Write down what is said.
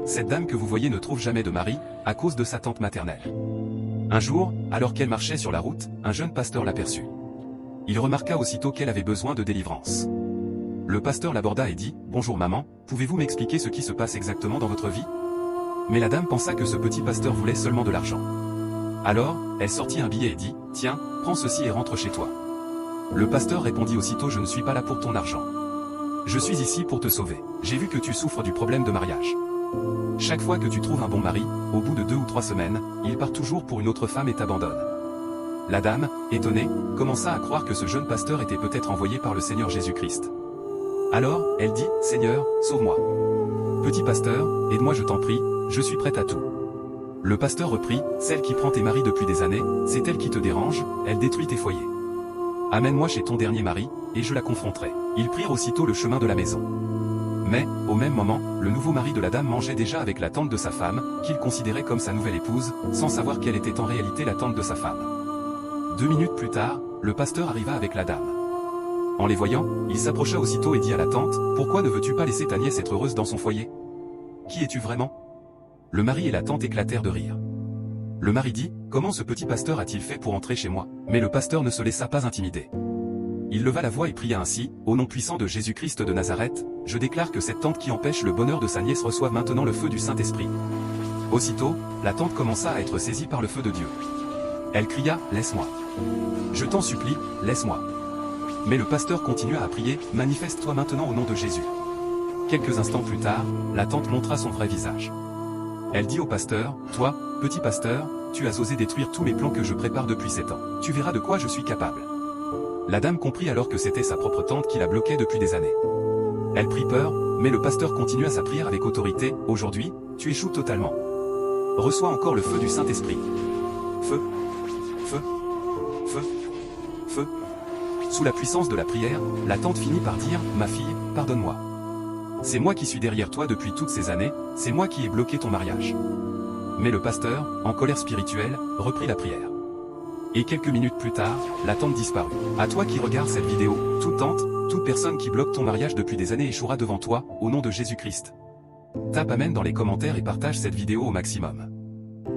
Cette dame que vous voyez ne trouve jamais de mari, à cause de sa tante maternelle. Un jour, alors qu'elle marchait sur la route, un jeune pasteur l'aperçut. Il remarqua aussitôt qu'elle avait besoin de délivrance. Le pasteur l'aborda et dit « Bonjour maman, pouvez-vous m'expliquer ce qui se passe exactement dans votre vie ?» Mais la dame pensa que ce petit pasteur voulait seulement de l'argent. Alors, elle sortit un billet et dit « Tiens, prends ceci et rentre chez toi. » Le pasteur répondit aussitôt « Je ne suis pas là pour ton argent. Je suis ici pour te sauver. J'ai vu que tu souffres du problème de mariage. Chaque fois que tu trouves un bon mari, au bout de 2 ou 3 semaines, il part toujours pour une autre femme et t'abandonne. » La dame, étonnée, commença à croire que ce jeune pasteur était peut-être envoyé par le Seigneur Jésus-Christ. Alors, elle dit « Seigneur, sauve-moi. Petit pasteur, aide-moi je t'en prie, je suis prête à tout. » Le pasteur reprit « Celle qui prend tes maris depuis des années, c'est elle qui te dérange, elle détruit tes foyers. Amène-moi chez ton dernier mari, et je la confronterai. » Ils prirent aussitôt le chemin de la maison. Mais, au même moment, le nouveau mari de la dame mangeait déjà avec la tante de sa femme, qu'il considérait comme sa nouvelle épouse, sans savoir qu'elle était en réalité la tante de sa femme. 2 minutes plus tard, le pasteur arriva avec la dame. En les voyant, il s'approcha aussitôt et dit à la tante, « Pourquoi ne veux-tu pas laisser ta nièce être heureuse dans son foyer? Qui es-tu vraiment ?» Le mari et la tante éclatèrent de rire. Le mari dit, « Comment ce petit pasteur a-t-il fait pour entrer chez moi ?» Mais le pasteur ne se laissa pas intimider. Il leva la voix et pria ainsi, « Au nom puissant de Jésus-Christ de Nazareth, je déclare que cette tante qui empêche le bonheur de sa nièce reçoive maintenant le feu du Saint-Esprit. » Aussitôt, la tante commença à être saisie par le feu de Dieu. Elle cria, « Laisse-moi. Je t'en supplie, laisse-moi. » Mais le pasteur continua à prier, « Manifeste-toi maintenant au nom de Jésus. » Quelques instants plus tard, la tante montra son vrai visage. Elle dit au pasteur, « Toi, petit pasteur, tu as osé détruire tous mes plans que je prépare depuis 7 ans. Tu verras de quoi je suis capable. » La dame comprit alors que c'était sa propre tante qui la bloquait depuis des années. Elle prit peur, mais le pasteur continua sa prière avec autorité, « Aujourd'hui, tu échoues totalement. Reçois encore le feu du Saint-Esprit. Feu, feu, feu, feu. » Sous la puissance de la prière, la tante finit par dire, « Ma fille, pardonne-moi. C'est moi qui suis derrière toi depuis toutes ces années, c'est moi qui ai bloqué ton mariage. » Mais le pasteur, en colère spirituelle, reprit la prière. Et quelques minutes plus tard, la tante disparut. À toi qui regardes cette vidéo, toute tante, toute personne qui bloque ton mariage depuis des années échouera devant toi, au nom de Jésus-Christ. Tape Amen dans les commentaires et partage cette vidéo au maximum.